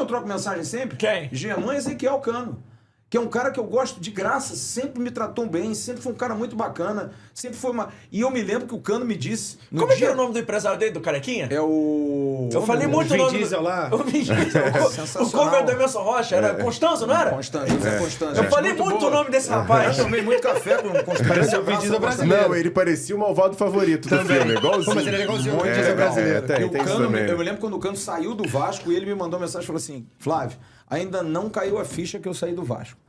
eu troco mensagem sempre? Quem? Germán Ezequiel Cano. Que é um cara que eu gosto de graça, sempre me tratou bem, sempre foi um cara muito bacana, sempre foi uma... E eu me lembro que o Cano me disse... Como é que era o nome do empresário dele, do Carequinha? É o... Eu falei muito o nome... Vin Diesel lá. O Vin Diesel. O cover do Emerson Rocha. Era Constanzo, não era? Constância, José Constância. Eu falei muito o nome desse rapaz. Eu tomei muito café com o Constância. Parece o Vin Diesel brasileiro. Não, ele parecia o malvado favorito do filme, igualzinho. Pô, mas ele é igualzinho o Vin Muito Diesel legal. brasileiro. Tem E o isso Cano, também. eu me lembro quando o Cano saiu do Vasco e ele me mandou uma mensagem e falou assim: Flávio, ainda não caiu a ficha que eu saí do Vasco.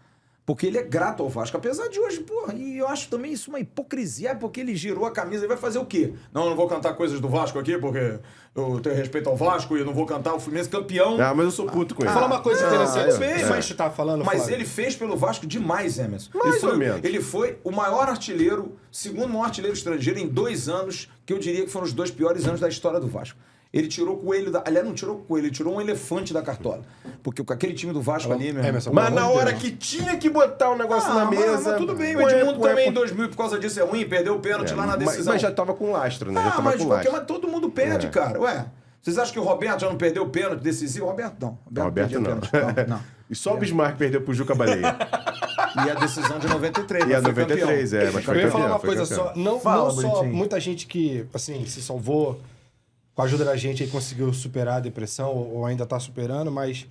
Porque ele é grato ao Vasco. Apesar de hoje, porra, e eu acho também isso uma hipocrisia, porque ele girou a camisa e vai fazer o quê? Não, eu não vou cantar coisas do Vasco aqui, porque eu tenho respeito ao Vasco e eu não vou cantar o Fluminense campeão. Ah, mas eu sou puto com ele. Vou falar uma coisa interessante. tudo bem, Isso a gente tá falando, Mas Flávio. ele fez pelo Vasco demais, Emerson. Mais ou menos. Ele foi o maior artilheiro, segundo maior artilheiro estrangeiro em 2 anos, que eu diria que foram os 2 piores anos da história do Vasco. Ele tirou o coelho da... Aliás, não tirou o coelho, ele tirou um elefante da cartola. Porque com aquele time do Vasco ali, meu irmão... Mas na hora que tinha que botar um negócio na mesa... Mas tudo bem, o Edmundo também em 2000, por causa disso, é ruim, perdeu o pênalti lá na decisão. Mas já tava com lastro, né? Já tava mas com de qualquer lastro. maneira, todo mundo perde, cara. Ué, vocês acham que o Roberto já não perdeu o pênalti decisivo? Roberto não. Roberto perdia não. pênalti. Não. E só o Bismarck perdeu pro Juca Baleia. E a decisão de 93. E a mas foi 93, campeão. mas Eu foi ia falar campeão, uma foi coisa campeão. só. Não, Fala, não só Bonitinho. muita gente que, assim, se salvou com a ajuda da gente e conseguiu superar a depressão ou ainda tá superando, mas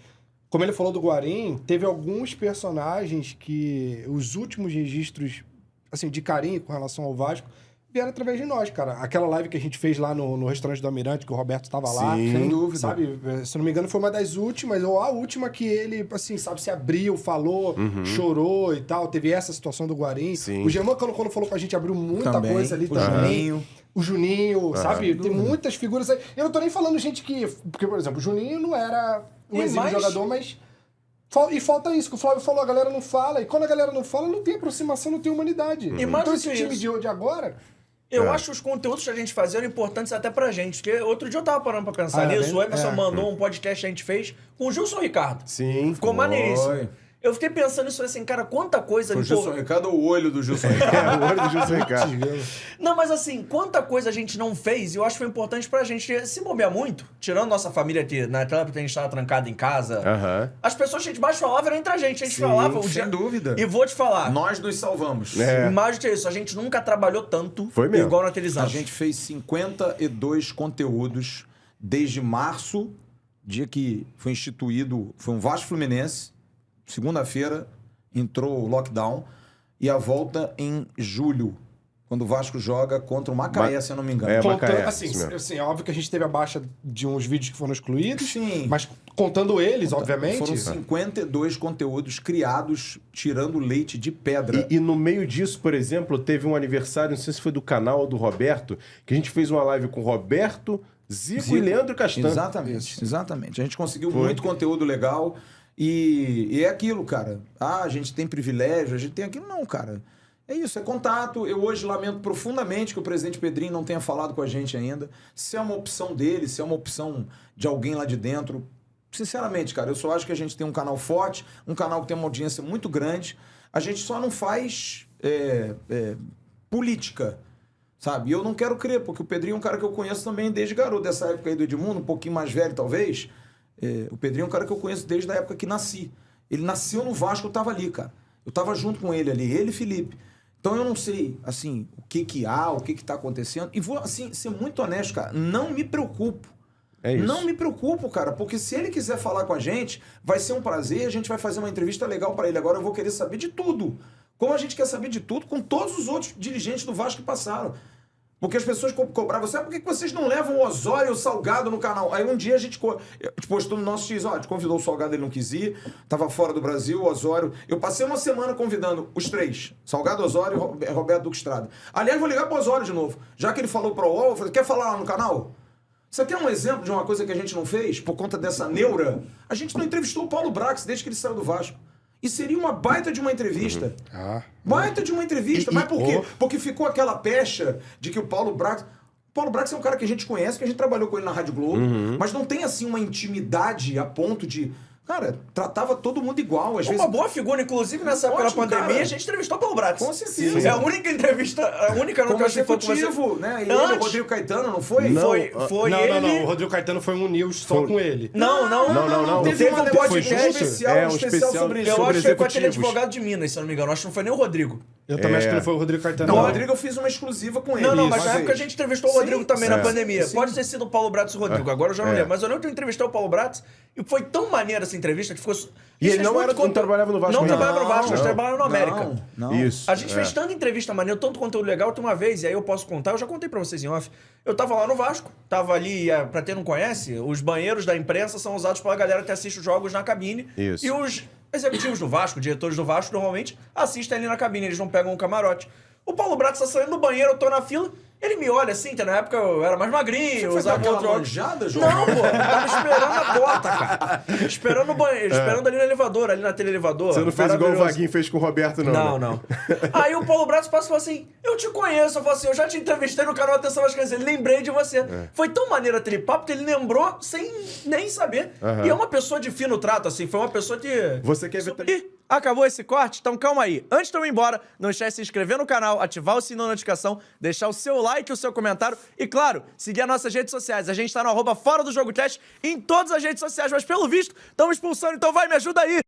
como ele falou do Guarim, teve alguns personagens que os últimos registros, assim, de carinho com relação ao Vasco vieram através de nós, cara. Aquela live que a gente fez lá no restaurante do Almirante, que o Roberto tava lá. Sim. Sem dúvida. Sabe, se não me engano, foi uma das últimas, ou a última que ele, assim, sabe, se abriu, falou, chorou e tal. Teve essa situação do Guarim. Sim. O Germán, quando falou com a gente, abriu muita Também. coisa ali O também. Juninho. O Juninho, sabe? Tem muitas figuras aí. Eu não tô nem falando gente que... Porque, por exemplo, o Juninho não era um E exímio mais- jogador, mas... E falta isso, que o Flávio falou, a galera não fala. E quando a galera não fala, não tem aproximação, não tem humanidade. E mais Então do esse que time isso. de agora... Eu acho os conteúdos que a gente fazia eram importantes até pra gente. Porque outro dia eu tava parando pra pensar Ah, é nisso. bem- O Emerson é. mandou um podcast que a gente fez com o Gilson Ricardo. Sim. Ficou foi. maneiríssimo. Eu fiquei pensando nisso, falei assim, cara, quanta coisa... Foi o pô, Gilson Ricardo ou o olho do Gilson Ricardo? É, o olho do Gilson Ricardo. Não, mas assim, quanta coisa a gente não fez e eu acho que foi importante pra gente se bobear muito, tirando nossa família que naquela época a gente estava trancado em casa. Aham. As pessoas que a gente mais falava eram entre a gente. A gente falava o sem dia... dúvida. E vou te falar, Nós nos salvamos. É. mais do que isso, a gente nunca trabalhou tanto Foi mesmo. igual naqueles A anos. gente fez 52 conteúdos desde março, dia que foi instituído, foi um Vasco Fluminense, segunda-feira entrou o lockdown, e a volta em julho, quando o Vasco joga contra o Macaé, se eu não me engano. É, Contando, Macaé, assim, isso mesmo. assim, é óbvio que a gente teve a baixa de uns vídeos que foram excluídos, Sim. mas contando eles, obviamente... Foram 52 conteúdos criados tirando leite de pedra. E no meio disso, por exemplo, teve um aniversário, não sei se foi do canal ou do Roberto, que a gente fez uma live com o Roberto, Zico e Leandro Castan. Exatamente. A gente conseguiu muito conteúdo legal e é aquilo, cara. Ah, a gente tem privilégio, a gente tem aquilo. Não, cara. É isso, é contato. Eu hoje lamento profundamente que o presidente Pedrinho não tenha falado com a gente ainda. Se é uma opção dele, se é uma opção de alguém lá de dentro. Sinceramente, cara, eu só acho que a gente tem um canal forte, um canal que tem uma audiência muito grande. A gente só não faz política, sabe? E eu não quero crer, porque o Pedrinho é um cara que eu conheço também desde garoto, dessa época aí do Edmundo, um pouquinho mais velho talvez. O Pedrinho é um cara que eu conheço desde a época que nasci. Ele nasceu no Vasco, eu tava ali, cara. Eu tava junto com ele ali, ele e Felipe. Então eu não sei, assim, o que há, o que tá acontecendo. E vou, assim, ser muito honesto, cara, não me preocupo. É isso. Não me preocupo, cara, porque se ele quiser falar com a gente, vai ser um prazer, a gente vai fazer uma entrevista legal pra ele. Agora eu vou querer saber de tudo. Como a gente quer saber de tudo com todos os outros dirigentes do Vasco que passaram. Porque as pessoas cobravam, sabe por que vocês não levam o Osório e o Salgado no canal? Aí um dia a gente postou no nosso X, ó, a gente convidou o Salgado, ele não quis ir, tava fora do Brasil, o Osório. Eu passei uma semana convidando os 3, Salgado, Osório e Roberto Duque Estrada. Aliás, vou ligar pro Osório de novo. Já que ele falou pro UOL, eu falei, quer falar lá no canal? Isso aqui é um exemplo de uma coisa que a gente não fez por conta dessa neura. A gente não entrevistou o Paulo Brax desde que ele saiu do Vasco. E seria uma baita de uma entrevista. Baita de uma entrevista. Mas por quê? Porque ficou aquela pecha de que o Paulo Brax... Paulo Brax é um cara que a gente conhece, que a gente trabalhou com ele na Rádio Globo, mas não tem assim uma intimidade a ponto de Cara, tratava todo mundo igual. Às vezes. Uma boa figura, inclusive, nessa época da Ótimo, pandemia, cara. a gente entrevistou o Paulo Bratz. Com certeza. É a única entrevista, a única não Como que eu achei foi com você. executivo, né? E ele, Antes- o Rodrigo Caetano, não foi? Não. Foi Não, ele... não. O Rodrigo Caetano foi um news só com ele. Não. Teve Teve um um negócio podcast especial, é, um um especial especial sobre isso. Eu sobre acho que foi com aquele executivos. advogado de Minas, se eu não me engano. Acho que não foi nem o Rodrigo. Eu também acho que É. não foi o Rodrigo Caetano. Com o não. Rodrigo eu fiz uma exclusiva com ele. Não, mas uma na época a vez. gente entrevistou o Sim, Rodrigo também na sim, pandemia. sim. Pode ter sido o Paulo Bratz e o Rodrigo, agora eu já não É. lembro. Mas eu lembro que eu entrevistei o Paulo Bratz e foi tão maneira essa entrevista que ficou... E ele Isso não fez era- muito não trabalhava no Vasco Não ainda. trabalhava no Vasco, nós Não. trabalhávamos no América. Não. Isso. A gente fez tanta entrevista maneira, tanto conteúdo legal, tem uma vez, e aí eu posso contar, eu já contei pra vocês em off. Eu tava lá no Vasco, tava ali, pra quem não conhece, os banheiros da imprensa são usados pela galera que assiste os jogos na cabine. Isso. E os executivos do Vasco, diretores do Vasco, normalmente assistem ali na cabine, eles não pegam um camarote. O Paulo Bratz tá saindo do banheiro, eu tô na fila, ele me olha assim, que na época eu era mais magrinho, Você foi usava dar aquela outro óculos. manjada, João? Não, pô, tava esperando a porta, cara. Esperando o banheiro, esperando ali no elevador, ali na tele-elevador. Você não fez igual o Maravilhoso. Vaguinho fez com o Roberto, não. Não, né? não. Aí o Paulo Bratz passa e fala assim: eu te conheço. Eu falo assim: eu já te entrevistei no canal Atenção às Crianças. Ele lembrei de você. Foi tão maneiro aquele papo que ele lembrou sem nem saber. E é uma pessoa de fino trato, assim. Foi uma pessoa que. Você quer ver... Ih, acabou esse corte? Então calma aí. Antes de eu ir embora, não esquece de se inscrever no canal, ativar o sininho da notificação, deixar o seu like e o seu comentário e, claro, seguir as nossas redes sociais. A gente tá no @ForaDoJogoCast em todas as redes sociais, mas pelo visto, estamos expulsando, então vai, me ajuda aí!